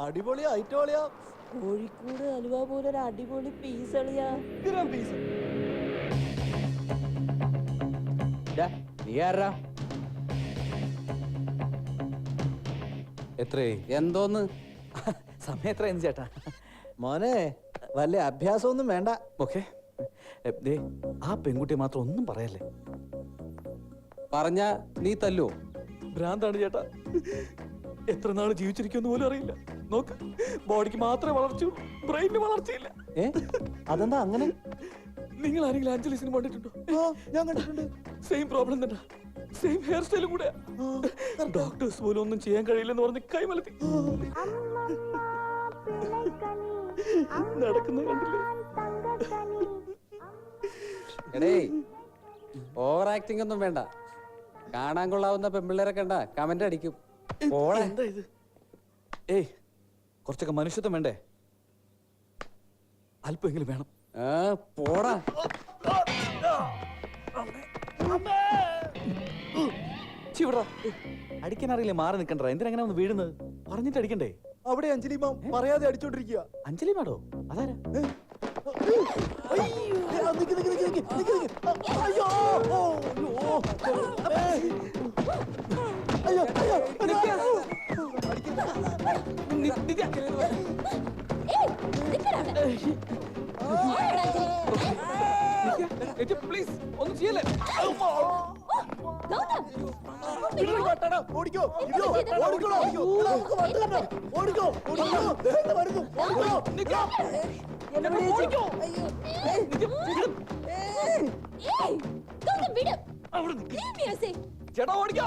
അടിപൊളി ഐറ്റോളിയാ. കോഴിക്കോട് ഹലുവ പോലെ ഒരു അടിപൊളി പീസ് അളിയാ. പീസ്. നീ ആരാ? എത്രേ? എന്തോന്ന് സമയം എത്രയെന്ന് ചേട്ടാ? മോനെ വല്ല അഭ്യാസമൊന്നും വേണ്ട. ഓക്കെ. ആ പെൺകുട്ടിയെ മാത്രം ഒന്നും പറയല്ലേ. പറഞ്ഞ നീ തല്ലോ? ഭ്രാന്താണ് ചേട്ടാ. എത്ര നാള് ജീവിച്ചിരിക്കുമെന്ന് പോലും അറിയില്ല. നോക്ക്, ബോഡിക്ക് മാത്രമേ വളർച്ചയുള്ളൂ, ബ്രെയിനിന് വളർച്ചയില്ല. അതെന്താ അങ്ങനെ? നിങ്ങൾ ആരെങ്കിലും അഞ്ജലി സിനിമ കണ്ടിട്ടുണ്ടോ? ഞാൻ കണ്ടിട്ടുണ്ട്. സെയിം പ്രോബ്ലം തന്നെ, സെയിം ഹെയർ സ്റ്റൈലും കൂടെ. ഡോക്ടേഴ്സ് പോലും ഒന്നും ചെയ്യാൻ കഴിയില്ലെന്ന് പറഞ്ഞ് കൈമലത്തി നടക്കുന്ന കണ്ടില്ലേ? എടേ, ഓവർ ആക്ടിംഗ് ഒന്നും വേണ്ട. കാണാൻ കൊള്ളാവുന്ന പെൺപിള്ളേരെ കണ്ട കമന്റ് അടിക്കും. എന്താ ഇത്? ഏയ്, കുറച്ചൊക്കെ മനുഷ്യത്വം വേണ്ടേ? അല്പമെങ്കിലും വേണം. പോടാ. അടിക്കാൻ അറിയില്ല, മാറി നിൽക്കണ്ട. എന്തിനാ ഒന്ന് വീഴുന്നത്? പറഞ്ഞിട്ട് അടിക്കണ്ടേ? അവിടെ അഞ്ജലി മാം പറയാതെ അടിച്ചോണ്ടിരിക്കുക. അഞ്ജലി മാഡോ? അതാരാ? പ്ലീസ് ഒന്നും ചെയ്യല്ലേ. ചേട്ടാ ഓടിക്കോ.